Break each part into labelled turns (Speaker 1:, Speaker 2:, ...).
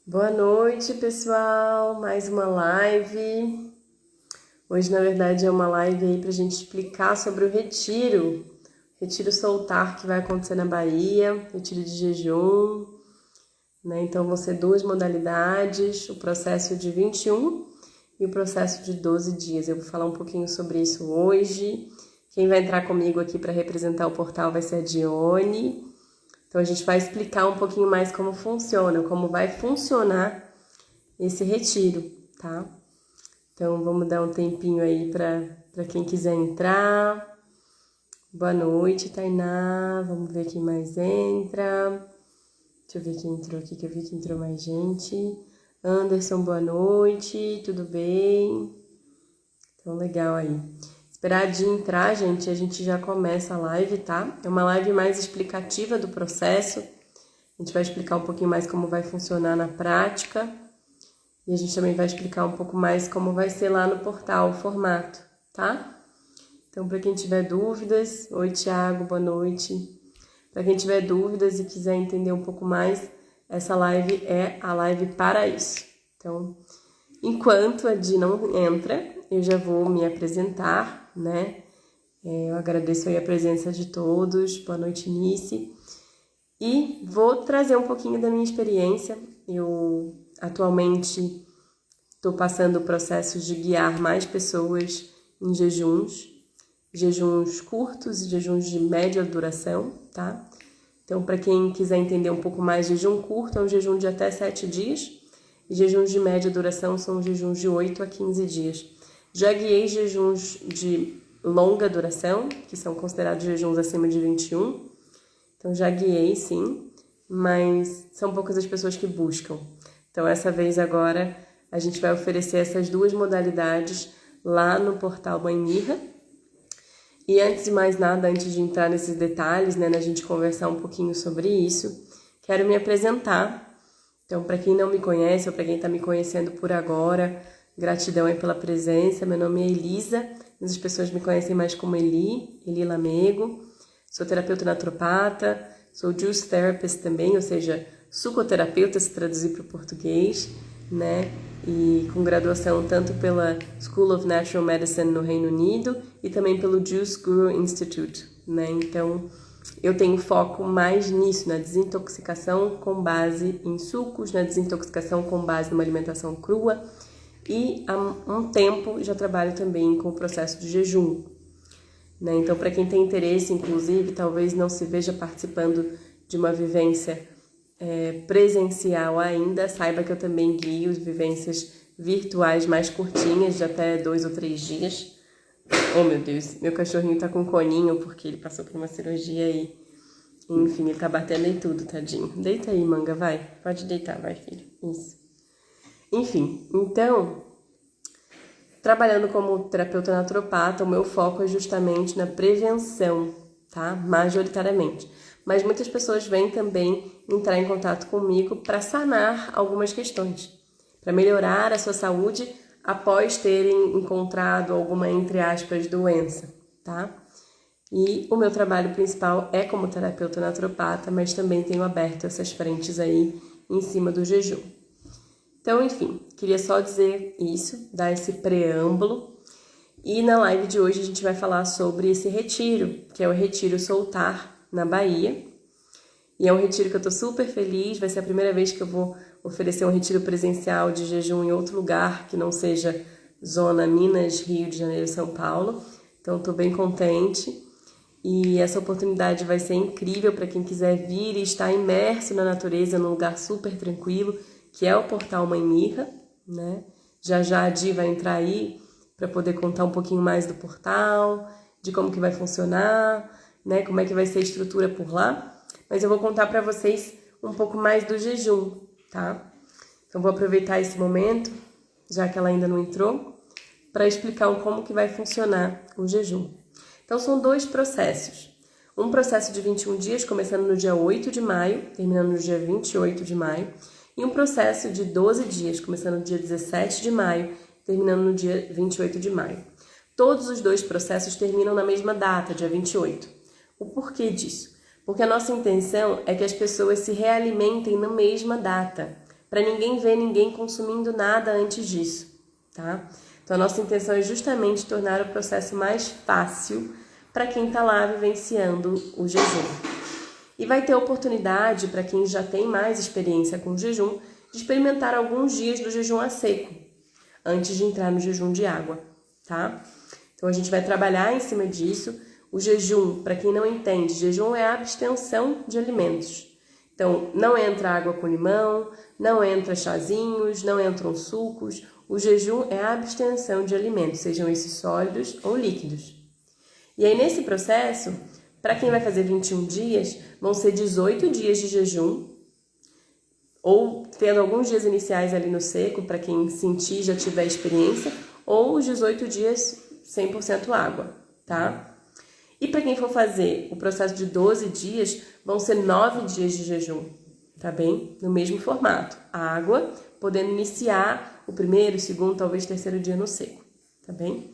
Speaker 1: Boa noite, pessoal! Mais uma live. Hoje, na verdade, é uma live aí pra gente explicar sobre o Retiro Soltar que vai acontecer na Bahia, retiro de jejum, né? Então, vão ser duas modalidades, o processo de 21 e o processo de 12 dias. Eu vou falar um pouquinho sobre isso hoje. Quem vai entrar comigo aqui para representar o portal vai ser a Dione. Então, a gente vai explicar um pouquinho mais como funciona, como vai funcionar esse retiro, tá? Então, vamos dar um tempinho aí para quem quiser entrar. Boa noite, Tainá. Vamos ver quem mais entra. Deixa eu ver quem entrou aqui, que eu vi que entrou mais gente. Anderson, boa noite. Tudo bem? Então, legal aí. Esperar de entrar, gente, a gente já começa a live, tá? É uma live mais explicativa do processo. A gente vai explicar um pouquinho mais como vai funcionar na prática. E a gente também vai explicar um pouco mais como vai ser lá no portal o formato, tá? Então, para quem tiver dúvidas... Oi, Thiago, boa noite. Para quem tiver dúvidas e quiser entender um pouco mais, essa live é a live para isso. Então, enquanto a Di não entra, eu já vou me apresentar, né? Eu agradeço aí a presença de todos. Boa noite, Nice. E vou trazer um pouquinho da minha experiência. Eu atualmente estou passando o processo de guiar mais pessoas em jejuns curtos e jejuns de média duração, tá? Então, para quem quiser entender um pouco mais, jejum curto é um jejum de até 7 dias, e jejuns de média duração são jejuns de 8 a 15 dias. Já guiei jejuns de longa duração, que são considerados jejuns acima de 21. Então, já guiei, sim, mas são poucas as pessoas que buscam. Então, essa vez agora, a gente vai oferecer essas duas modalidades lá no portal Mãe Mirra. E antes de mais nada, antes de entrar nesses detalhes, né, na gente conversar um pouquinho sobre isso, quero me apresentar. Então, para quem não me conhece ou para quem está me conhecendo por agora, gratidão aí pela presença. Meu nome é Elisa, mas as pessoas me conhecem mais como Eli Lamego. Sou terapeuta naturopata, sou juice therapist também, ou seja, sucoterapeuta, se traduzir para o português, né? E com graduação tanto pela School of Natural Medicine no Reino Unido e também pelo Juice Guru Institute, né? Então, eu tenho foco mais nisso, na desintoxicação com base em sucos, na desintoxicação com base numa alimentação crua. E há um tempo já trabalho também com o processo de jejum, né? Então, para quem tem interesse, inclusive, talvez não se veja participando de uma vivência presencial ainda, saiba que eu também guio vivências virtuais mais curtinhas, de até 2 ou 3 dias. Oh, meu Deus, meu cachorrinho tá com um coninho porque ele passou por uma cirurgia e, enfim, ele tá batendo em tudo, tadinho. Deita aí, manga, vai. Pode deitar, vai, filho. Isso. Enfim, então, trabalhando como terapeuta naturopata, o meu foco é justamente na prevenção, tá? Majoritariamente. Mas muitas pessoas vêm também entrar em contato comigo para sanar algumas questões, para melhorar a sua saúde após terem encontrado alguma, entre aspas, doença, tá? E o meu trabalho principal é como terapeuta naturopata, mas também tenho aberto essas frentes aí em cima do jejum. Então, enfim, queria só dizer isso, dar esse preâmbulo. E na live de hoje a gente vai falar sobre esse retiro, que é o Retiro Soltar na Bahia. E é um retiro que eu tô super feliz, vai ser a primeira vez que eu vou oferecer um retiro presencial de jejum em outro lugar, que não seja zona Minas, Rio de Janeiro, São Paulo. Então, tô bem contente. E essa oportunidade vai ser incrível para quem quiser vir e estar imerso na natureza, num lugar super tranquilo, que é o portal Mãe Mirra, né? Já já a Di vai entrar aí para poder contar um pouquinho mais do portal, de como que vai funcionar, né? Como é que vai ser a estrutura por lá. Mas eu vou contar para vocês um pouco mais do jejum, tá? Então vou aproveitar esse momento, já que ela ainda não entrou, para explicar como que vai funcionar o jejum. Então são dois processos. Um processo de 21 dias, começando no dia 8 de maio, terminando no dia 28 de maio. E um processo de 12 dias, começando no dia 17 de maio, terminando no dia 28 de maio. Todos os dois processos terminam na mesma data, dia 28. O porquê disso? Porque a nossa intenção é que as pessoas se realimentem na mesma data, para ninguém ver ninguém consumindo nada antes disso, tá? Então a nossa intenção é justamente tornar o processo mais fácil para quem está lá vivenciando o jejum. E vai ter oportunidade para quem já tem mais experiência com o jejum de experimentar alguns dias do jejum a seco, antes de entrar no jejum de água, tá? Então a gente vai trabalhar em cima disso. O jejum, para quem não entende, jejum é a abstenção de alimentos. Então não entra água com limão, não entra chazinhos, não entram sucos. O jejum é a abstenção de alimentos, sejam esses sólidos ou líquidos. E aí nesse processo, para quem vai fazer 21 dias, vão ser 18 dias de jejum, ou tendo alguns dias iniciais ali no seco, para quem sentir já tiver experiência, ou os 18 dias 100% água, tá? E para quem for fazer o processo de 12 dias, vão ser 9 dias de jejum, tá bem? No mesmo formato, água, podendo iniciar o primeiro, segundo, talvez terceiro dia no seco, tá bem?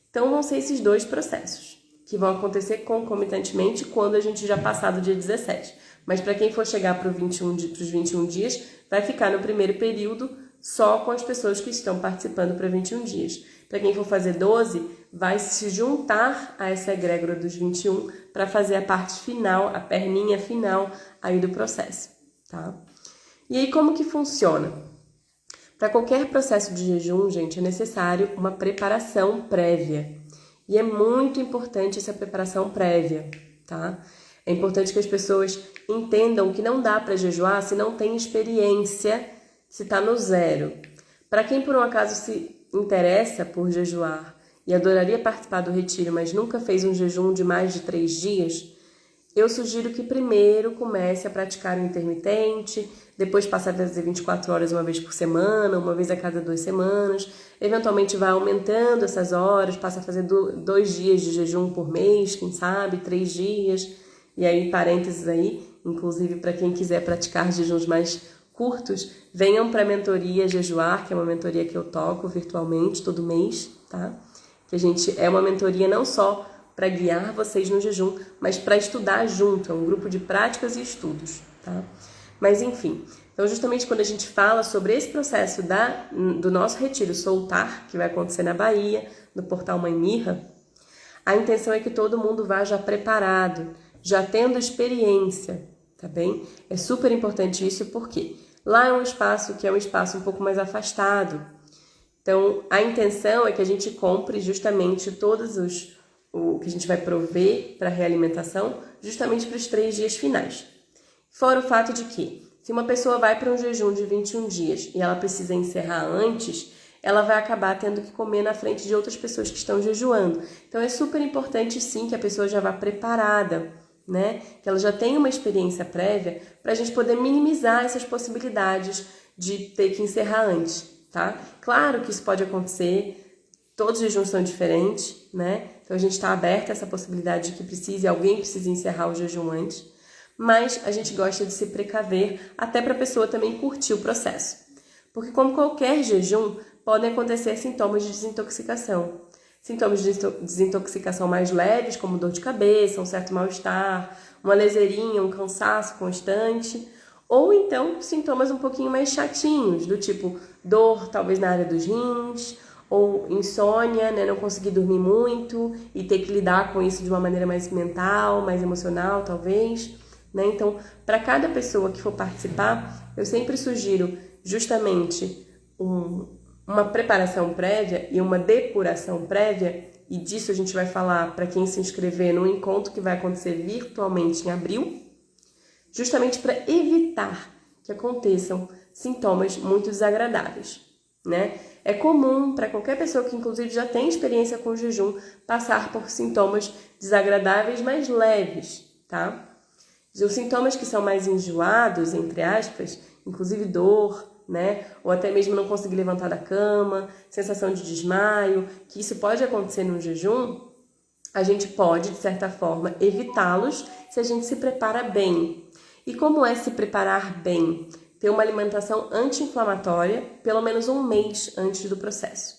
Speaker 1: Então vão ser esses dois processos, que vão acontecer concomitantemente quando a gente já passar do dia 17. Mas para quem for chegar para os 21 dias, vai ficar no primeiro período só com as pessoas que estão participando para 21 dias. Para quem for fazer 12, vai se juntar a essa egrégora dos 21 para fazer a parte final, a perninha final aí do processo, tá? E aí como que funciona? Para qualquer processo de jejum, gente, é necessário uma preparação prévia. E é muito importante essa preparação prévia, tá? É importante que as pessoas entendam que não dá para jejuar se não tem experiência, se está no zero. Para quem por um acaso se interessa por jejuar e adoraria participar do retiro, mas nunca fez um jejum de mais de 3 dias, eu sugiro que primeiro comece a praticar o intermitente, depois passe a fazer 24 horas uma vez por semana, uma vez a cada 2 semanas, eventualmente vai aumentando essas horas, passa a fazer 2 dias de jejum por mês, quem sabe, 3 dias, e aí parênteses aí, inclusive para quem quiser praticar jejuns mais curtos, venham para a mentoria Jejuar, que é uma mentoria que eu toco virtualmente todo mês, tá? Que a gente é uma mentoria não só para guiar vocês no jejum, mas para estudar junto, é um grupo de práticas e estudos, tá? Mas enfim, então justamente quando a gente fala sobre esse processo do nosso retiro Soltar, que vai acontecer na Bahia, no portal Mãe Mirra, a intenção é que todo mundo vá já preparado, já tendo experiência, tá bem? É super importante isso porque lá é um espaço que é um espaço um pouco mais afastado. Então, a intenção é que a gente compre justamente o que a gente vai prover para a realimentação, justamente para os 3 dias finais. Fora o fato de que, se uma pessoa vai para um jejum de 21 dias e ela precisa encerrar antes, ela vai acabar tendo que comer na frente de outras pessoas que estão jejuando. Então, é super importante, sim, que a pessoa já vá preparada, né? Que ela já tenha uma experiência prévia para a gente poder minimizar essas possibilidades de ter que encerrar antes, tá? Claro que isso pode acontecer, todos os jejuns são diferentes, né? Então, a gente está aberto a essa possibilidade de que alguém precise encerrar o jejum antes, mas a gente gosta de se precaver até para a pessoa também curtir o processo. Porque como qualquer jejum, podem acontecer sintomas de desintoxicação. Sintomas de desintoxicação mais leves, como dor de cabeça, um certo mal-estar, uma leseirinha, um cansaço constante, ou então sintomas um pouquinho mais chatinhos, do tipo dor talvez na área dos rins, ou insônia, né, não conseguir dormir muito e ter que lidar com isso de uma maneira mais mental, mais emocional, talvez, né? Então, para cada pessoa que for participar, eu sempre sugiro justamente uma preparação prévia e uma depuração prévia, e disso a gente vai falar para quem se inscrever no encontro que vai acontecer virtualmente em abril, justamente para evitar que aconteçam sintomas muito desagradáveis, né? É comum para qualquer pessoa que inclusive já tem experiência com jejum passar por sintomas desagradáveis mais leves, tá? Os sintomas que são mais enjoados, entre aspas, inclusive dor, né? Ou até mesmo não conseguir levantar da cama, sensação de desmaio, que isso pode acontecer no jejum, a gente pode, de certa forma, evitá-los se a gente se prepara bem. E como é se preparar bem? Ter uma alimentação anti-inflamatória pelo menos um mês antes do processo.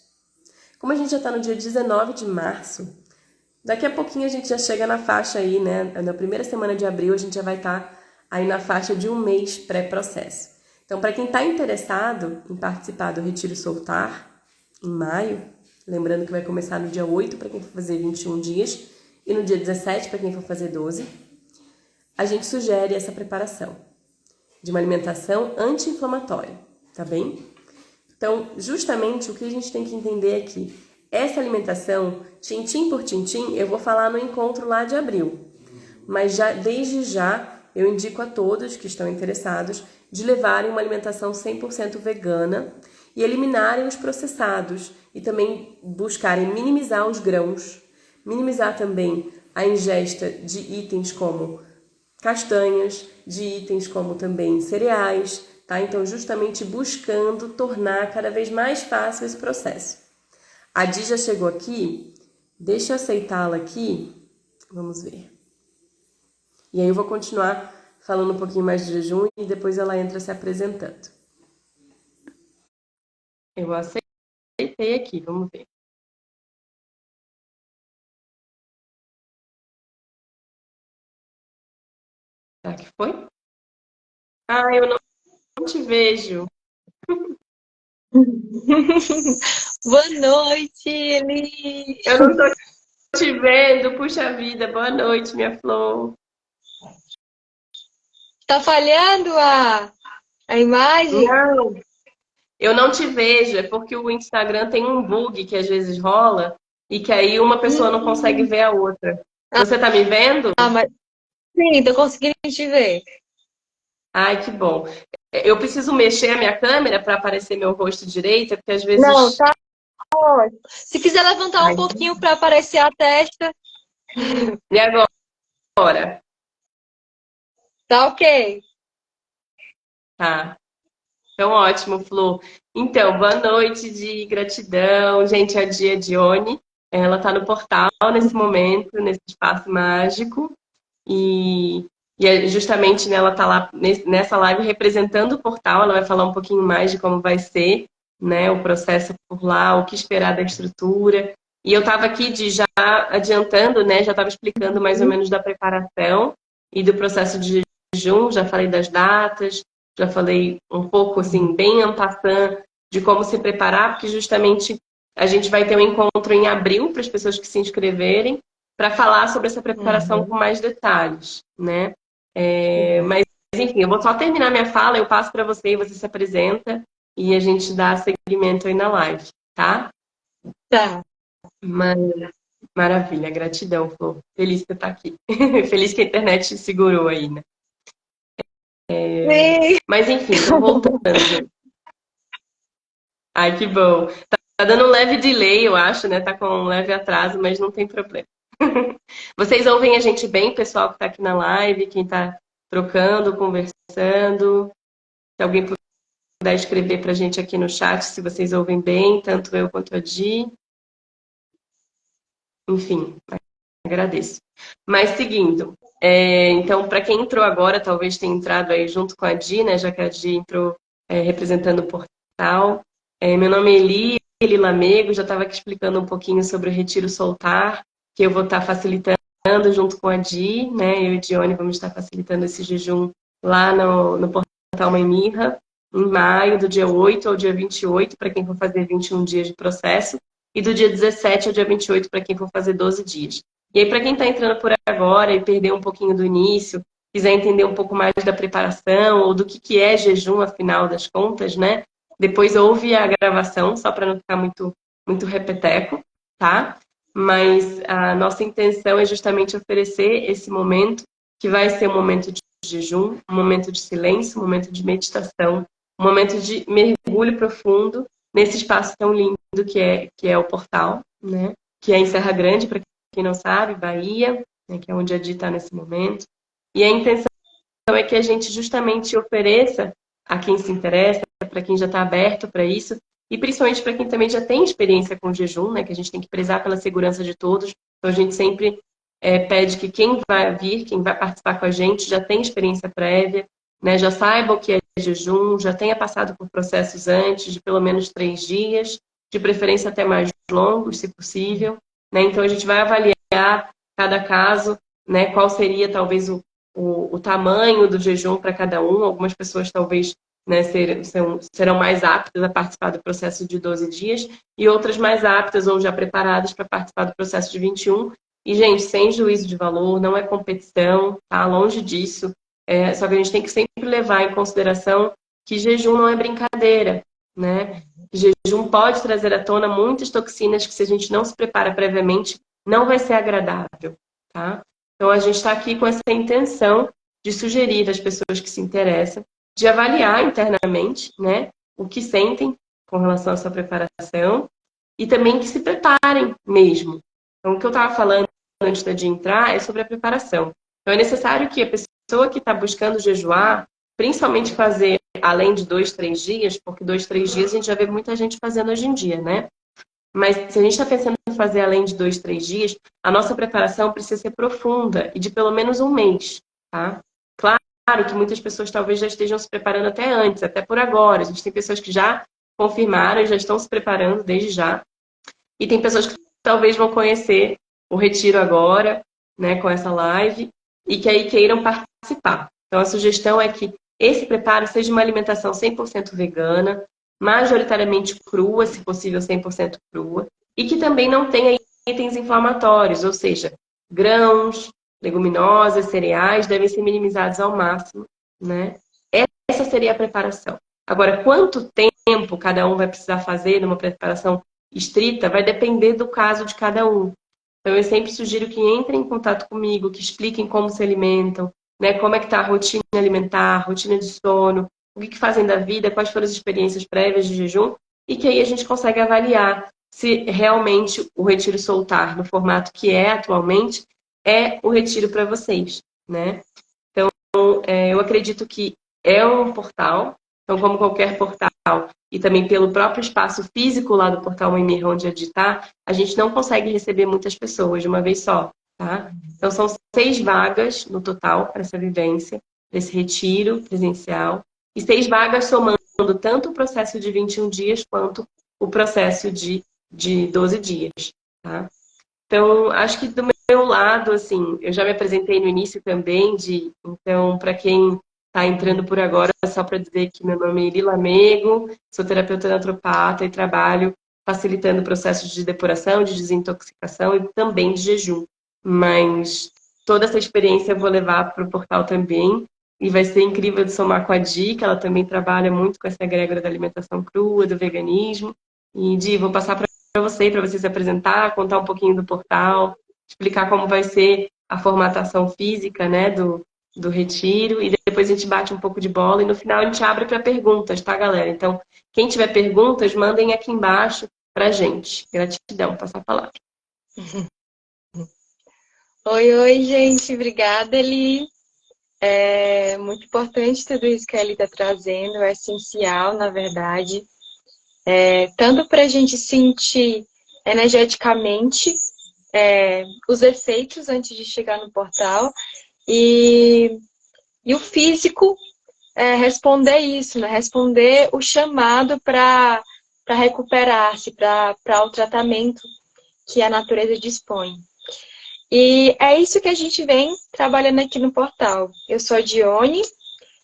Speaker 1: Como a gente já está no dia 19 de março, daqui a pouquinho a gente já chega na faixa aí, né? Na primeira semana de abril a gente já vai estar aí na faixa de um mês pré-processo. Então, para quem está interessado em participar do Retiro Soltar, em maio, lembrando que vai começar no dia 8 para quem for fazer 21 dias e no dia 17 para quem for fazer 12, a gente sugere essa preparação de uma alimentação anti-inflamatória, tá bem? Então, justamente o que a gente tem que entender aqui, essa alimentação, tintim por tintim, eu vou falar no encontro lá de abril, mas desde já eu indico a todos que estão interessados de levarem uma alimentação 100% vegana e eliminarem os processados e também buscarem minimizar os grãos, minimizar também a ingesta de itens como castanhas, de itens como também cereais, tá? Então, justamente buscando tornar cada vez mais fácil esse processo. A Di já chegou aqui, deixa eu aceitá-la aqui, vamos ver. E aí eu vou continuar falando um pouquinho mais de jejum e depois ela entra se apresentando. Eu aceitei aqui, vamos ver. Será que foi? Ah, eu não te vejo.
Speaker 2: Boa noite, Eli.
Speaker 1: Eu não tô te vendo, puxa vida. Boa noite, minha flor.
Speaker 2: Tá falhando a imagem?
Speaker 1: Não, eu não te vejo. É porque o Instagram tem um bug que às vezes rola e que aí uma pessoa não consegue ver a outra. Você tá me vendo?
Speaker 2: Mas sim, tô conseguindo te ver.
Speaker 1: Ai, que bom. Eu preciso mexer a minha câmera para aparecer meu rosto direito, porque às
Speaker 2: Não,
Speaker 1: vezes.
Speaker 2: tá ótimo. Se quiser levantar um
Speaker 1: Ai,
Speaker 2: pouquinho para aparecer a testa,
Speaker 1: e agora?
Speaker 2: tá ok.
Speaker 1: Tá. Então, ótimo, Flor. Então, boa noite de gratidão. Gente, a Dia Dione, ela está no portal nesse momento, nesse espaço mágico. E, justamente né, ela está lá nessa live representando o portal. Ela vai falar um pouquinho mais de como vai ser, né, o processo por lá, o que esperar da estrutura. E eu estava aqui já adiantando, né, já estava explicando mais ou menos da preparação e do processo de jejum, já falei das datas, já falei um pouco, assim, bem en passant de como se preparar, porque justamente a gente vai ter um encontro em abril para as pessoas que se inscreverem, para falar sobre essa preparação com mais detalhes, né? Mas, enfim, eu vou só terminar minha fala, eu passo para você e você se apresenta e a gente dá seguimento aí na live, tá?
Speaker 2: Tá.
Speaker 1: Maravilha, gratidão, Flor. Feliz que você tá aqui. Feliz que a internet segurou aí, né?
Speaker 2: Sim.
Speaker 1: Mas, enfim, então voltando. Ai, que bom. Tá dando um leve delay, eu acho, né? Tá com um leve atraso, mas não tem problema. Vocês ouvem a gente bem, pessoal que tá aqui na live, quem tá trocando, conversando. Se alguém puder escrever pra gente aqui no chat, se vocês ouvem bem, tanto eu quanto a Di. Enfim, agradeço. Mas seguindo, então, para quem entrou agora, talvez tenha entrado aí junto com a Di, né? Já que a Di entrou representando o portal. Meu nome é Eli Lamego, já estava aqui explicando um pouquinho sobre o Retiro Soltar, que eu vou estar facilitando junto com a Di, né? Eu e Dione vamos estar facilitando esse jejum lá no portal Mãe Mirra, em maio, do dia 8 ao dia 28, para quem for fazer 21 dias de processo, e do dia 17 ao dia 28, para quem for fazer 12 dias. E aí, para quem está entrando por agora e perdeu um pouquinho do início, quiser entender um pouco mais da preparação ou do que é jejum, afinal das contas, né? Depois ouve a gravação, só para não ficar muito repeteco, tá? Mas a nossa intenção é justamente oferecer esse momento, que vai ser um momento de jejum, um momento de silêncio, um momento de meditação, um momento de mergulho profundo nesse espaço tão lindo que é o portal, né? Que é em Serra Grande, para quem não sabe, Bahia, né? Que é onde a Di está nesse momento. E a intenção é que a gente justamente ofereça a quem se interessa, para quem já está aberto para isso, e principalmente para quem também já tem experiência com jejum, né? Que a gente tem que prezar pela segurança de todos. Então a gente sempre pede que quem vai vir, quem vai participar com a gente, já tenha experiência prévia, né? Já saiba o que é jejum, já tenha passado por processos antes de pelo menos 3 dias, de preferência até mais longos, se possível, né? Então a gente vai avaliar cada caso, né? Qual seria talvez o tamanho do jejum para cada um. Algumas pessoas talvez né, serão mais aptas a participar do processo de 12 dias e outras mais aptas ou já preparadas para participar do processo de 21. E, gente, sem juízo de valor, não é competição, tá? Longe disso. Só que a gente tem que sempre levar em consideração que jejum não é brincadeira, né? Jejum pode trazer à tona muitas toxinas que, se a gente não se prepara previamente, não vai ser agradável, tá? Então, a gente está aqui com essa intenção de sugerir às pessoas que se interessam, de avaliar internamente, né, o que sentem com relação à sua preparação e também que se preparem mesmo. Então, o que eu estava falando antes de entrar é sobre a preparação. Então, é necessário que a pessoa que está buscando jejuar, principalmente fazer além de 2, 3 dias, porque 2, 3 dias a gente já vê muita gente fazendo hoje em dia, né? Mas se a gente está pensando em fazer além de 2, 3 dias, a nossa preparação precisa ser profunda e de pelo menos um mês, tá? Claro que muitas pessoas talvez já estejam se preparando até antes, até por agora. A gente tem pessoas que já confirmaram e já estão se preparando desde já. E tem pessoas que talvez vão conhecer o retiro agora, né, com essa live, e que aí queiram participar. Então, a sugestão é que esse preparo seja uma alimentação 100% vegana, majoritariamente crua, se possível 100% crua, e que também não tenha itens inflamatórios, ou seja, grãos, leguminosas, cereais devem ser minimizados ao máximo, né? Essa seria a preparação. Agora, quanto tempo cada um vai precisar fazer numa preparação estrita vai depender do caso de cada um. Então, eu sempre sugiro que entrem em contato comigo, que expliquem como se alimentam, né? Como é que está a rotina alimentar, rotina de sono, o que fazem da vida, quais foram as experiências prévias de jejum, e que aí a gente consegue avaliar se realmente o Retiro Soltar, no formato que é atualmente, é o retiro para vocês, né? Então, eu acredito que é um portal, então, como qualquer portal, e também pelo próprio espaço físico lá do portal Mãe onde editar, a gente não consegue receber muitas pessoas de uma vez só, tá? Então, são 6 vagas no total para essa vivência, desse retiro presencial, e 6 vagas somando tanto o processo de 21 dias quanto o processo de 12 dias, tá? Então, acho que do meu lado, assim, eu já me apresentei no início também, então, para quem está entrando por agora, só para dizer que meu nome é Iri Lamego, sou terapeuta naturopata e trabalho facilitando processos de depuração, de desintoxicação e também de jejum. Mas toda essa experiência eu vou levar para o portal também, e vai ser incrível de somar com a Di, que ela também trabalha muito com essa egrégora da alimentação crua, do veganismo. E, Di, vou passar para você se apresentar, contar um pouquinho do portal, explicar como vai ser a formatação física, né, do retiro, e depois a gente bate um pouco de bola e no final a gente abre para perguntas, tá, galera? Então, quem tiver perguntas, mandem aqui embaixo pra gente. Gratidão, passar a palavra.
Speaker 2: Oi, oi, gente. Obrigada, Eli. É muito importante tudo isso que a Eli está trazendo, é essencial, na verdade. Tanto para a gente sentir energeticamente os efeitos antes de chegar no portal e o físico responder isso, né? Responder o chamado para recuperar-se, para o tratamento que a natureza dispõe. E é isso que a gente vem trabalhando aqui no portal. Eu sou a Dione,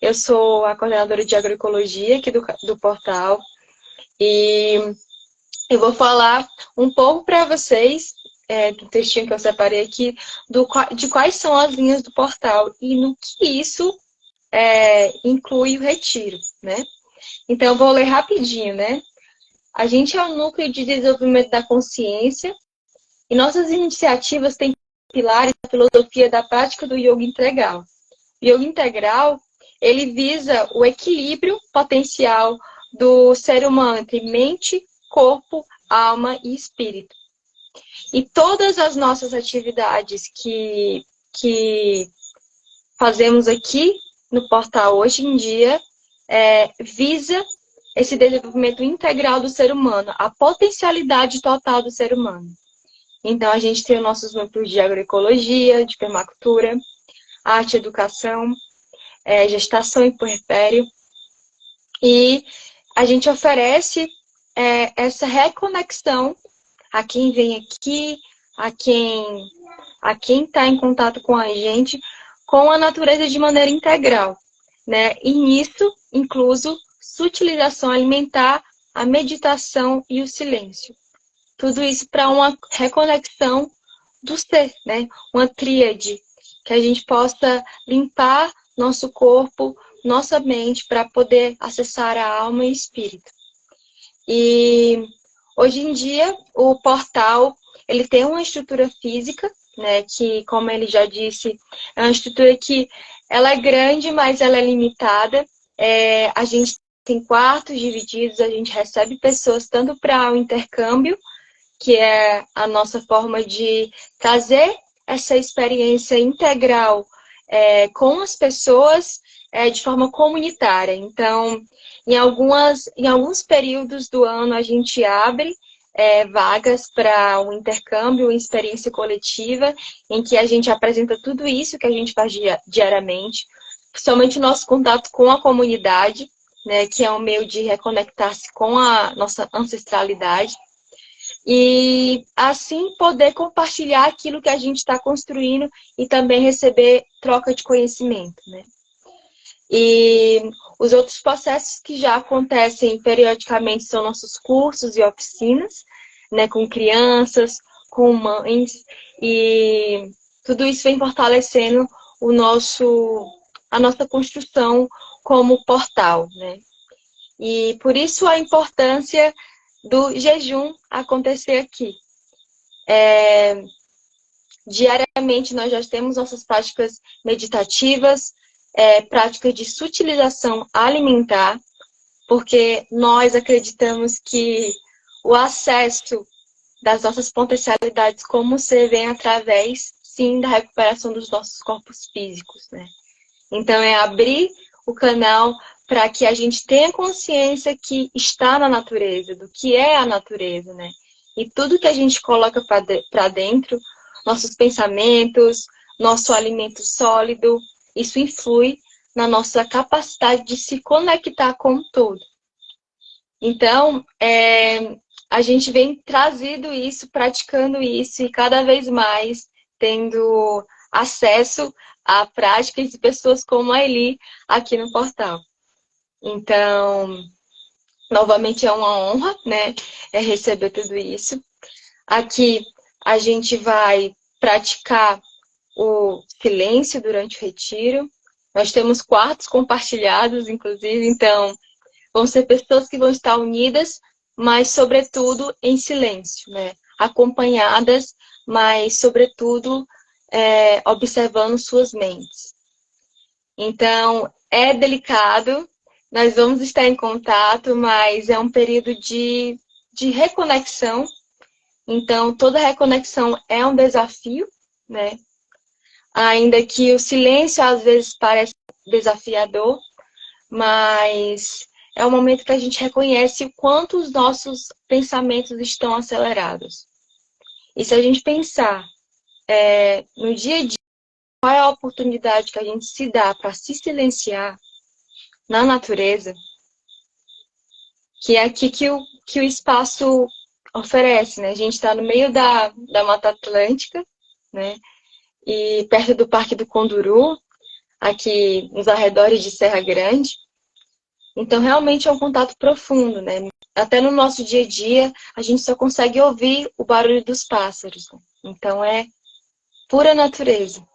Speaker 2: eu sou a coordenadora de agroecologia aqui do portal. E eu vou falar um pouco para vocês, do textinho que eu separei aqui, de quais são as linhas do portal e no que isso inclui o retiro, né? Então, eu vou ler rapidinho, né? A gente é o núcleo de desenvolvimento da consciência e nossas iniciativas têm pilares da filosofia da prática do yoga integral. O yoga integral, ele visa o equilíbrio potencial do ser humano entre mente, corpo, alma e espírito. E todas as nossas atividades que fazemos aqui no portal hoje em dia visa esse desenvolvimento integral do ser humano, a potencialidade total do ser humano. Então, a gente tem os nossos núcleos de agroecologia, de permacultura, arte e educação, gestação e puerpério. E a gente oferece essa reconexão a quem vem aqui, a quem está em contato com a gente, com a natureza de maneira integral, né? E nisso, incluso sutilização alimentar, a meditação e o silêncio. Tudo isso para uma reconexão do ser, né? Uma tríade, que a gente possa limpar nosso corpo, nossa mente, para poder acessar a alma e espírito. E hoje em dia, o portal, ele tem uma estrutura física, né? Que, como ele já disse, é uma estrutura que ela é grande, mas ela é limitada. A gente tem quartos divididos, a gente recebe pessoas tanto para o intercâmbio, que é a nossa forma de trazer essa experiência integral com as pessoas de forma comunitária. Então, em alguns períodos do ano, a gente abre vagas para um intercâmbio, uma experiência coletiva, em que a gente apresenta tudo isso que a gente faz diariamente, principalmente o nosso contato com a comunidade, né, que é um meio de reconectar-se com a nossa ancestralidade. E assim poder compartilhar aquilo que a gente está construindo e também receber troca de conhecimento, né? E os outros processos que já acontecem periodicamente são nossos cursos e oficinas, né, com crianças, com mães, e tudo isso vem fortalecendo a nossa construção como portal, né? E por isso a importância do jejum acontecer aqui. Diariamente nós já temos nossas práticas meditativas, práticas de sutilização alimentar, porque nós acreditamos que o acesso das nossas potencialidades como ser vem através, sim, da recuperação dos nossos corpos físicos, né? Então, é abrir o canal para que a gente tenha consciência que está na natureza, do que é a natureza, né? E tudo que a gente coloca para dentro, nossos pensamentos, nosso alimento sólido, isso influi na nossa capacidade de se conectar com o todo. Então, a gente vem trazendo isso, praticando isso e cada vez mais tendo acesso a práticas de pessoas como a Eli aqui no portal. Então, novamente é uma honra, né, receber tudo isso. Aqui a gente vai praticar o silêncio durante o retiro. Nós temos quartos compartilhados, inclusive, então vão ser pessoas que vão estar unidas, mas sobretudo em silêncio, né? Acompanhadas, mas sobretudo observando suas mentes. Então, é delicado, nós vamos estar em contato, mas é um período de reconexão. Então, toda reconexão é um desafio, né? Ainda que o silêncio às vezes parece desafiador, mas é o momento que a gente reconhece o quanto os nossos pensamentos estão acelerados. E se a gente pensar no dia a dia, qual é a oportunidade que a gente se dá para se silenciar na natureza, que é aqui que o espaço oferece, né? A gente está no meio da Mata Atlântica, né? E perto do Parque do Conduru, aqui nos arredores de Serra Grande. Então, realmente é um contato profundo, né? Até no nosso dia a dia, a gente só consegue ouvir o barulho dos pássaros. Né? Então, é pura natureza.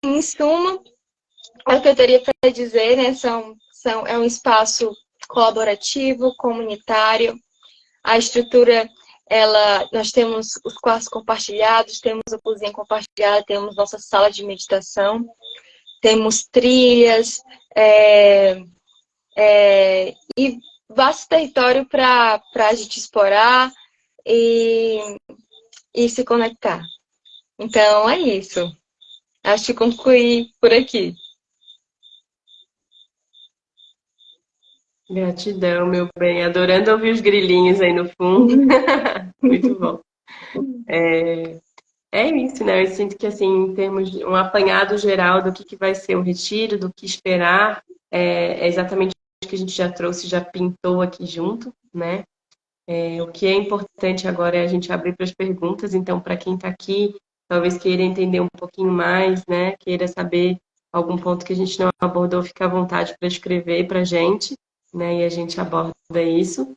Speaker 2: Em suma, é o que eu teria para dizer, né? É um espaço colaborativo, comunitário. A estrutura, nós temos os quartos compartilhados, temos a cozinha compartilhada, temos nossa sala de meditação, temos trilhas, e vasto território para a gente explorar e se conectar. Então, é isso. Acho que concluí por aqui.
Speaker 1: Gratidão, meu bem. Adorando ouvir os grilinhos aí no fundo. Muito bom. É isso, né? Eu sinto que, assim, em termos de um apanhado geral do que vai ser o retiro, do que esperar, é exatamente o que a gente já trouxe, já pintou aqui junto, né? O que é importante agora é a gente abrir para as perguntas. Então, para quem está aqui, talvez queira entender um pouquinho mais, né? Queira saber algum ponto que a gente não abordou, fica à vontade para escrever para a gente, né? E a gente aborda isso.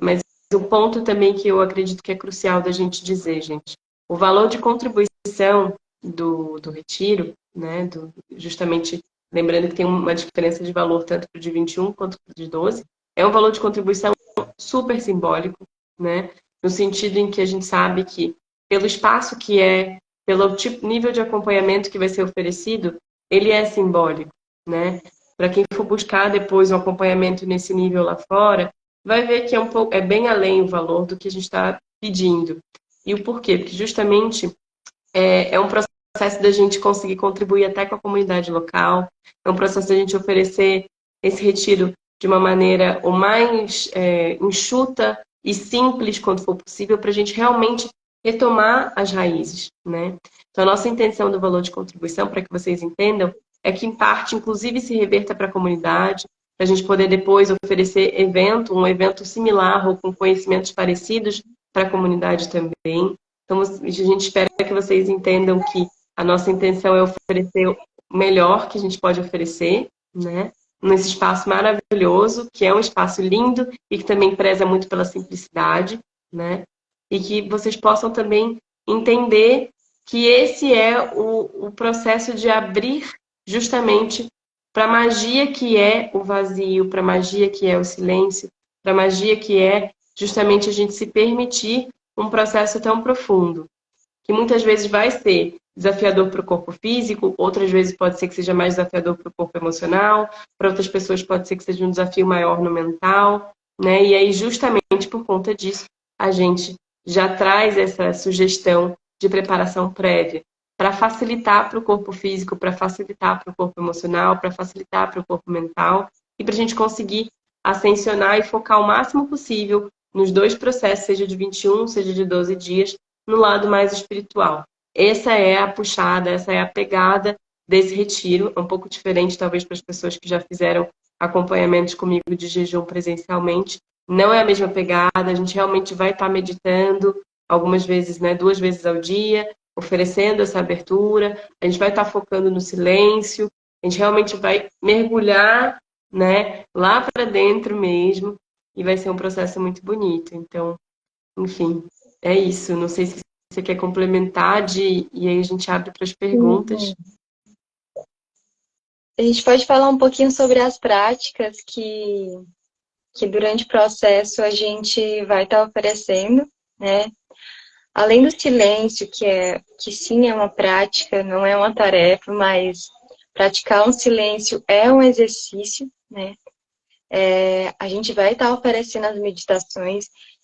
Speaker 1: Mas o ponto também que eu acredito que é crucial da gente dizer, gente, o valor de contribuição do retiro, né? Justamente lembrando que tem uma diferença de valor tanto para o de 21 quanto para o de 12, é um valor de contribuição super simbólico, né? No sentido em que a gente sabe que, pelo espaço que é, pelo tipo, nível de acompanhamento que vai ser oferecido, ele é simbólico, né? Para quem for buscar depois um acompanhamento nesse nível lá fora, vai ver que é bem além o valor do que a gente está pedindo. E o porquê? Porque justamente é um processo da gente conseguir contribuir até com a comunidade local, é um processo da gente oferecer esse retiro de uma maneira o mais enxuta e simples quanto for possível, para a gente realmente retomar as raízes, né? Então, a nossa intenção do valor de contribuição, para que vocês entendam, é que, em parte, inclusive, se reverta para a comunidade, para a gente poder depois oferecer um evento similar ou com conhecimentos parecidos para a comunidade também. Então, a gente espera que vocês entendam que a nossa intenção é oferecer o melhor que a gente pode oferecer, né? Nesse espaço maravilhoso, que é um espaço lindo e que também preza muito pela simplicidade, né? E que vocês possam também entender que esse é o processo de abrir justamente para a magia que é o vazio, para a magia que é o silêncio, para a magia que é justamente a gente se permitir um processo tão profundo, que muitas vezes vai ser desafiador para o corpo físico, outras vezes pode ser que seja mais desafiador para o corpo emocional, para outras pessoas pode ser que seja um desafio maior no mental, né? E aí, justamente por conta disso, a gente já traz essa sugestão de preparação prévia para facilitar para o corpo físico, para facilitar para o corpo emocional, para facilitar para o corpo mental e para a gente conseguir ascensionar e focar o máximo possível nos dois processos, seja de 21, seja de 12 dias, no lado mais espiritual. Essa é a puxada, essa é a pegada desse retiro, um pouco diferente talvez para as pessoas que já fizeram acompanhamentos comigo de jejum presencialmente. Não é a mesma pegada, a gente realmente vai estar meditando algumas vezes, né, 2 vezes ao dia, oferecendo essa abertura, a gente vai estar focando no silêncio, a gente realmente vai mergulhar, né, lá para dentro mesmo, e vai ser um processo muito bonito. Então, enfim, é isso. Não sei se você quer complementar, e aí a gente abre para as perguntas.
Speaker 2: Uhum. A gente pode falar um pouquinho sobre as práticas que durante o processo a gente vai estar oferecendo, né? Além do silêncio, que sim é uma prática, não é uma tarefa, mas praticar um silêncio é um exercício, né? A gente vai estar oferecendo as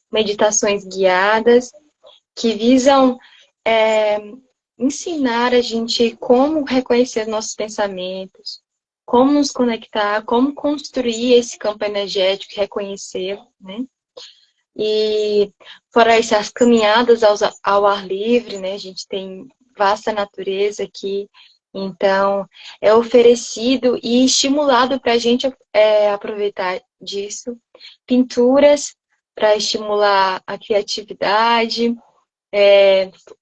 Speaker 2: meditações guiadas, que visam ensinar a gente como reconhecer nossos pensamentos, como nos conectar, como construir esse campo energético, reconhecer, né? E fora isso, as caminhadas ao ar livre, né? A gente tem vasta natureza aqui, então é oferecido e estimulado para a gente aproveitar disso. Pinturas para estimular a criatividade,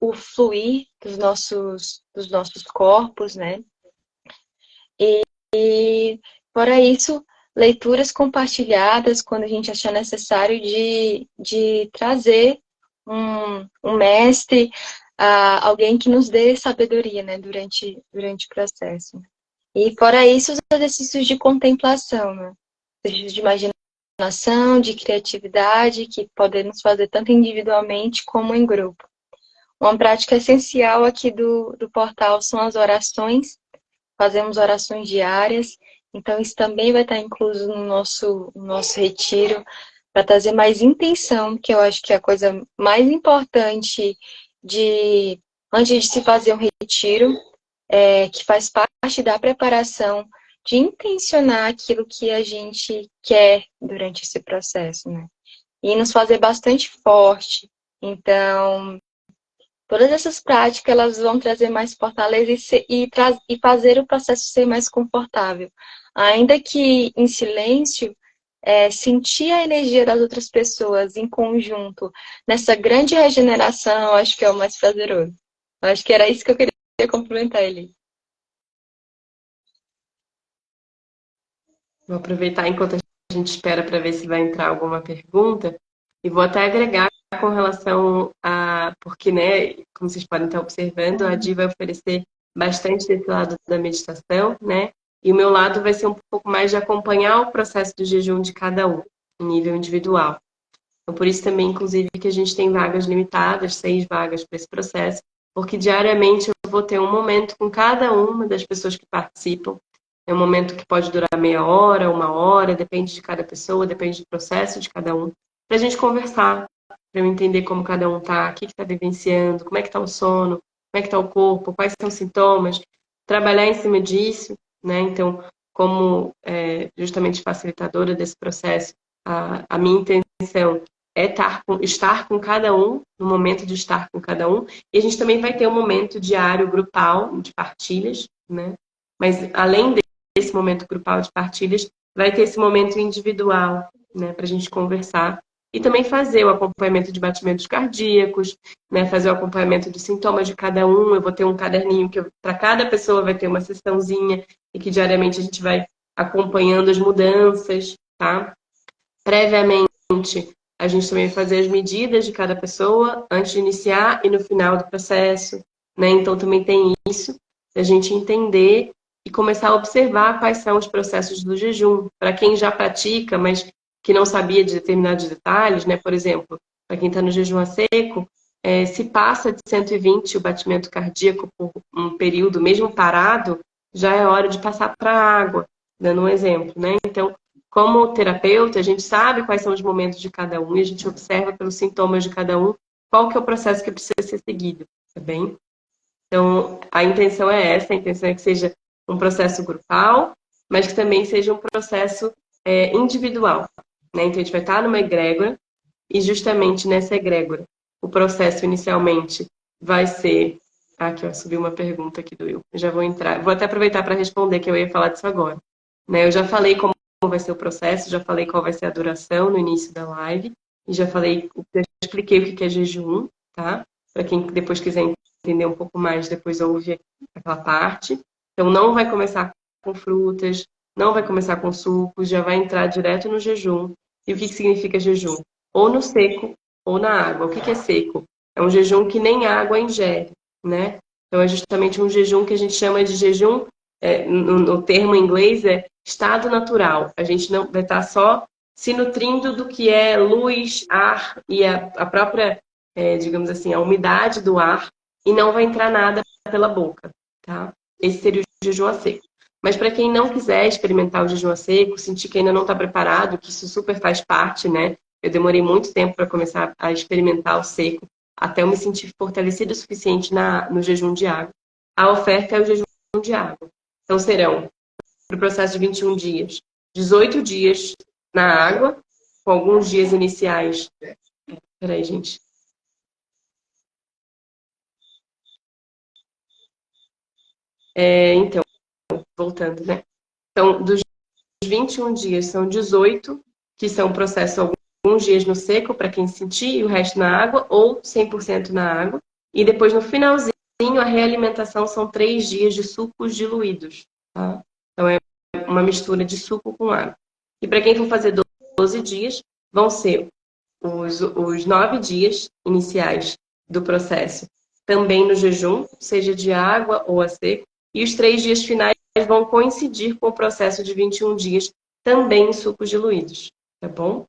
Speaker 2: o fluir dos nossos corpos, né? E, fora isso, leituras compartilhadas quando a gente achar necessário de trazer um mestre, alguém que nos dê sabedoria, né, durante o processo. E, fora isso, os exercícios de contemplação, né? Exercícios de imaginação, de criatividade, que podem nos fazer tanto individualmente como em grupo. Uma prática essencial aqui do portal são as orações. Fazemos orações diárias, então isso também vai estar incluso no nosso retiro, para trazer mais intenção, que eu acho que é a coisa mais importante antes de se fazer um retiro, que faz parte da preparação, de intencionar aquilo que a gente quer durante esse processo, né? E nos fazer bastante forte. Então, todas essas práticas elas vão trazer mais fortaleza e fazer o processo ser mais confortável. Ainda que em silêncio, sentir a energia das outras pessoas em conjunto, nessa grande regeneração, eu acho que é o mais prazeroso. Eu acho que era isso que eu queria complementar, Eli.
Speaker 1: Vou aproveitar enquanto a gente espera para ver se vai entrar alguma pergunta e vou até agregar com relação a... Porque, né, como vocês podem estar observando, a Di vai oferecer bastante desse lado da meditação, né? E o meu lado vai ser um pouco mais de acompanhar o processo do jejum de cada um, em nível individual. Então, por isso também, inclusive, que a gente tem vagas limitadas, 6 vagas para esse processo, porque diariamente eu vou ter um momento com cada uma das pessoas que participam. É um momento que pode durar meia hora, uma hora, depende de cada pessoa, depende do processo de cada um, para a gente conversar, para eu entender como cada um está, o que está vivenciando, como é que está o sono, como é que está o corpo, quais são os sintomas, trabalhar em cima disso, né? Então, como justamente facilitadora desse processo, a minha intenção é estar com cada um, no momento de estar com cada um, e a gente também vai ter um momento diário grupal de partilhas, né? Mas além desse momento grupal de partilhas, vai ter esse momento individual, né, para a gente conversar e também fazer o acompanhamento de batimentos cardíacos, né, fazer o acompanhamento dos sintomas de cada um. Eu vou ter um caderninho que para cada pessoa vai ter uma sessãozinha e que diariamente a gente vai acompanhando as mudanças, tá? Previamente, a gente também vai fazer as medidas de cada pessoa antes de iniciar e no final do processo, né? Então também tem isso, a gente entender e começar a observar quais são os processos do jejum. Para quem já pratica, mas que não sabia de determinados detalhes, né? Por exemplo, para quem está no jejum a seco, se passa de 120 o batimento cardíaco por um período, mesmo parado, já é hora de passar para a água, dando um exemplo, né? Então, como terapeuta, a gente sabe quais são os momentos de cada um e a gente observa pelos sintomas de cada um qual que é o processo que precisa ser seguido, tá bem? Então, a intenção é essa, a intenção é que seja um processo grupal, mas que também seja um processo individual, né? Então, a gente vai estar numa egrégora e justamente nessa egrégora, o processo inicialmente vai ser... Aqui, ó, subiu uma pergunta aqui do Will. Eu já vou entrar, vou até aproveitar para responder, que eu ia falar disso agora. Né? Eu já falei como vai ser o processo, já falei qual vai ser a duração no início da live, e já falei, já expliquei o que é jejum, tá? Para quem depois quiser entender um pouco mais, depois ouve aquela parte. Então, não vai começar com frutas, não vai começar com sucos, já vai entrar direto no jejum. E o que significa jejum? Ou no seco, ou na água. O que é seco? É um jejum que nem água ingere, né? Então, é justamente um jejum que a gente chama de jejum, no termo em inglês, é estado natural. A gente não vai estar só se nutrindo do que é luz, ar e a própria, digamos assim, a umidade do ar, e não vai entrar nada pela boca, tá? Esse seria o jejum a seco. Mas para quem não quiser experimentar o jejum a seco, sentir que ainda não está preparado, que isso super faz parte, né? Eu demorei muito tempo para começar a experimentar o seco, até eu me sentir fortalecida o suficiente no jejum de água. A oferta é o jejum de água. Então serão, para o processo de 21 dias, 18 dias na água, com alguns dias iniciais. Peraí, gente. Então, voltando, né? Então, dos 21 dias, são 18 que são processo alguns dias no seco, para quem sentir, e o resto na água, ou 100% na água. E depois, no finalzinho, a realimentação são 3 dias de sucos diluídos. Tá? Então, é uma mistura de suco com água. E para quem for fazer 12 dias, vão ser os 9 dias iniciais do processo, também no jejum, seja de água ou a seco, e os 3 dias finais vão coincidir com o processo de 21 dias, também em sucos diluídos, tá bom?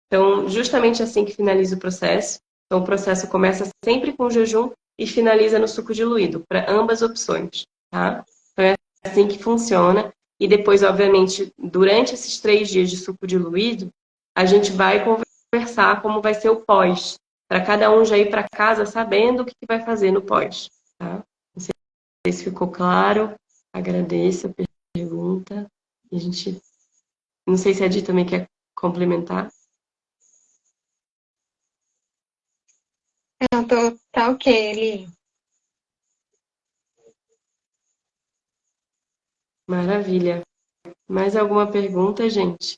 Speaker 1: Então, justamente assim que finaliza o processo. Então, o processo começa sempre com o jejum e finaliza no suco diluído, para ambas opções, tá? Então, é assim que funciona. E depois, obviamente, durante esses 3 dias de suco diluído, a gente vai conversar como vai ser o pós, para cada um já ir para casa sabendo o que vai fazer no pós, tá? Não sei se ficou claro. Agradeço a pergunta. E a gente... Não sei se a Di também quer complementar.
Speaker 2: Não, tá ok, Eli.
Speaker 1: Maravilha. Mais alguma pergunta, gente?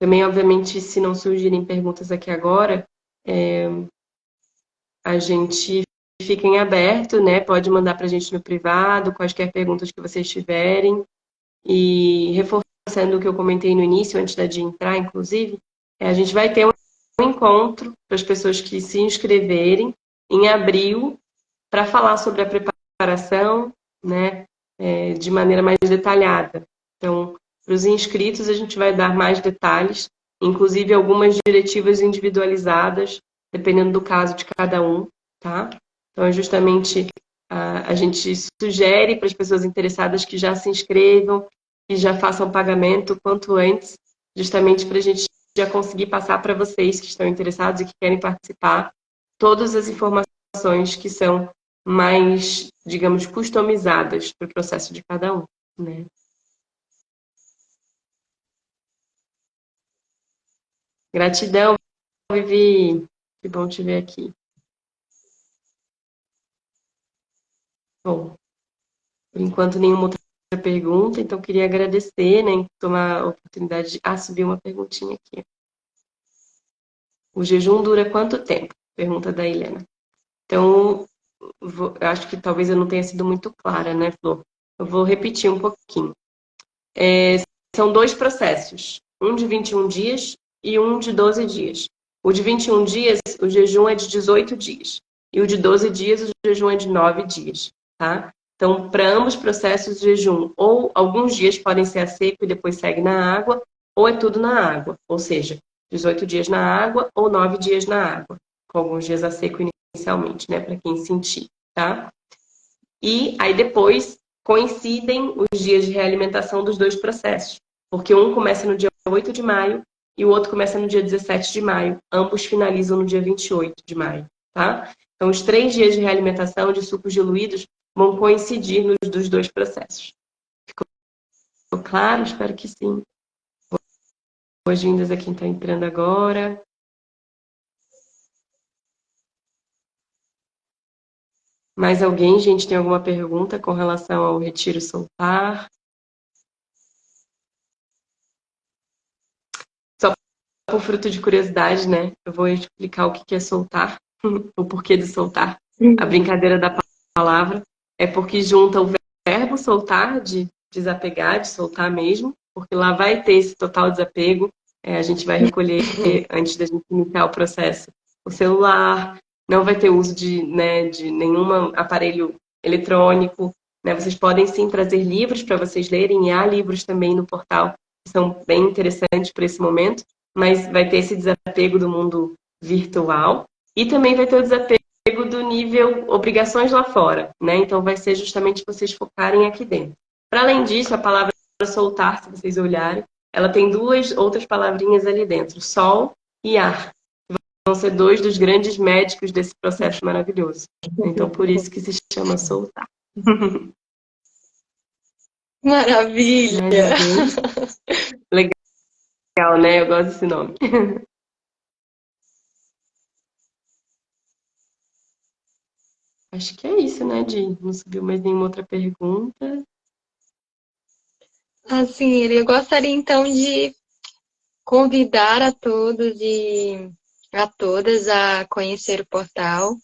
Speaker 1: Também, obviamente, se não surgirem perguntas aqui agora, a gente fica em aberto, né? Pode mandar para a gente no privado, quaisquer perguntas que vocês tiverem. E reforçando o que eu comentei no início, antes da Dia entrar, inclusive, a gente vai ter um encontro para as pessoas que se inscreverem em abril para falar sobre a preparação, né, de maneira mais detalhada. Então, para os inscritos, a gente vai dar mais detalhes, inclusive algumas diretivas individualizadas, dependendo do caso de cada um, tá? Então, é justamente a gente sugere para as pessoas interessadas que já se inscrevam, que já façam pagamento quanto antes, justamente para a gente já conseguir passar para vocês que estão interessados e que querem participar todas as informações que são mais, digamos, customizadas para o processo de cada um, né? Gratidão, Vivi. Que bom te ver aqui. Bom, por enquanto nenhuma outra pergunta, então queria agradecer, né, em tomar a oportunidade de... subir uma perguntinha aqui. O jejum dura quanto tempo? Pergunta da Helena. Então, eu acho que talvez eu não tenha sido muito clara, né, Flor? Eu vou repetir um pouquinho. São dois processos, um de 21 dias e um de 12 dias. O de 21 dias, o jejum é de 18 dias. E o de 12 dias, o jejum é de 9 dias, tá? Então, para ambos os processos, o jejum, ou alguns dias podem ser a seco e depois segue na água, ou é tudo na água. Ou seja, 18 dias na água ou 9 dias na água, com alguns dias a seco inicialmente, né? Para quem sentir, tá? E aí depois coincidem os dias de realimentação dos dois processos, porque um começa no dia 8 de maio e o outro começa no dia 17 de maio. Ambos finalizam no dia 28 de maio, tá? Então, os 3 dias de realimentação de sucos diluídos vão coincidir nos dos dois processos. Ficou claro? Espero que sim. Boas-vindas a quem está entrando agora. Mais alguém, gente, tem alguma pergunta com relação ao retiro soltar? Por fruto de curiosidade, né? Eu vou explicar o que é soltar, o porquê de soltar. A brincadeira da palavra é porque junta o verbo soltar, de desapegar, de soltar mesmo, porque lá vai ter esse total desapego. A gente vai recolher, antes da gente iniciar o processo, o celular, não vai ter uso de nenhum aparelho eletrônico. Né? Vocês podem sim trazer livros para vocês lerem, e há livros também no portal que são bem interessantes para esse momento, mas vai ter esse desapego do mundo virtual e também vai ter o desapego do nível obrigações lá fora, né? Então vai ser justamente vocês focarem aqui dentro. Para além disso, a palavra soltar, se vocês olharem, ela tem duas outras palavrinhas ali dentro, sol e ar. Vão ser dois dos grandes médicos desse processo maravilhoso. Então por isso que se chama soltar.
Speaker 2: Maravilha!
Speaker 1: Legal, né? Eu gosto desse nome. Acho que é isso, né, Di? Não subiu mais nenhuma outra pergunta.
Speaker 2: Assim, eu gostaria então de convidar a todos e a todas a conhecer o portal.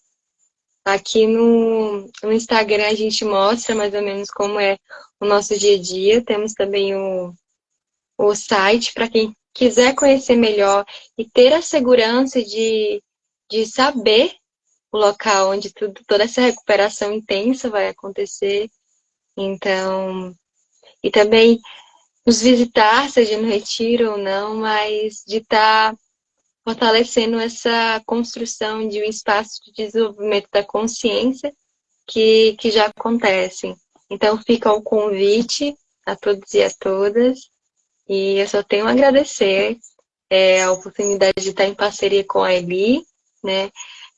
Speaker 2: Aqui no Instagram a gente mostra mais ou menos como é o nosso dia a dia. Temos também o site para quem quiser conhecer melhor e ter a segurança de saber o local onde toda essa recuperação intensa vai acontecer. Então, e também nos visitar, seja no retiro ou não, mas de estar fortalecendo essa construção de um espaço de desenvolvimento da consciência que já acontecem. Então, fica o convite a todos e a todas. E eu só tenho a agradecer a oportunidade de estar em parceria com a Eli, né?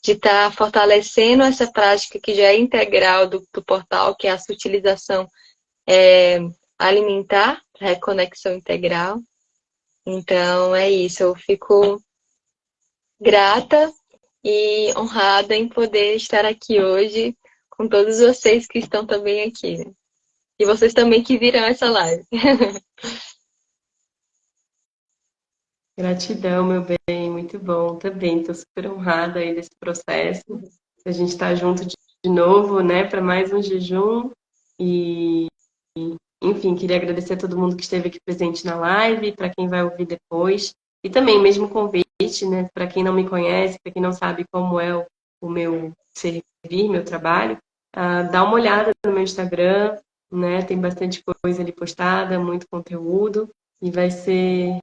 Speaker 2: De estar fortalecendo essa prática que já é integral do portal, que é a sutilização alimentar, reconexão integral. Então, é isso. Eu fico grata e honrada em poder estar aqui hoje com todos vocês que estão também aqui, né? E vocês também que viram essa live.
Speaker 1: Gratidão, meu bem, muito bom também. Estou super honrada aí desse processo. A gente está junto novo, né, para mais um jejum. E, enfim, queria agradecer a todo mundo que esteve aqui presente na live, para quem vai ouvir depois. E também, mesmo convite, né, para quem não me conhece, para quem não sabe como é o meu servir, meu trabalho, dá uma olhada no meu Instagram, né, tem bastante coisa ali postada, muito conteúdo, e vai ser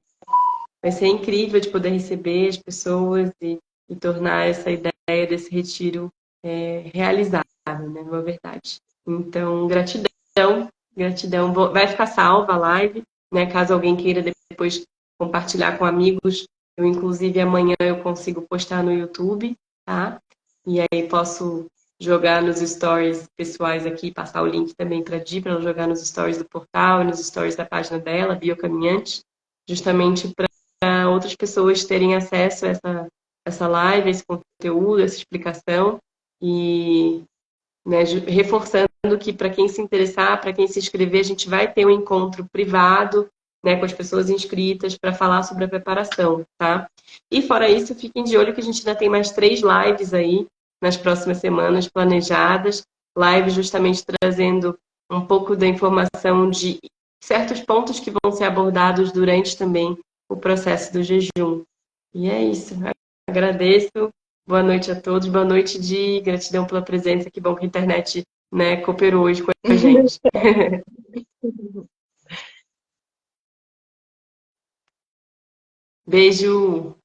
Speaker 1: incrível de poder receber as pessoas e tornar essa ideia desse retiro realizável, né, na verdade. Então, gratidão, gratidão. Vai ficar salva a live, né, caso alguém queira depois compartilhar com amigos. Eu, inclusive, amanhã eu consigo postar no YouTube, tá? E aí posso jogar nos stories pessoais aqui, passar o link também para a Di, para ela jogar nos stories do portal e nos stories da página dela, Biocaminhante, justamente para outras pessoas terem acesso a essa live, a esse conteúdo, essa explicação, e né, reforçando que para quem se interessar, para quem se inscrever, a gente vai ter um encontro privado, né, com as pessoas inscritas para falar sobre a preparação, tá? E fora isso, fiquem de olho que a gente ainda tem mais 3 lives aí nas próximas semanas planejadas, lives justamente trazendo um pouco da informação de certos pontos que vão ser abordados durante também o processo do jejum. E é isso. Agradeço. Boa noite a todos. Boa noite, de gratidão pela presença. Que bom que a internet, né, cooperou hoje com a gente. Beijo.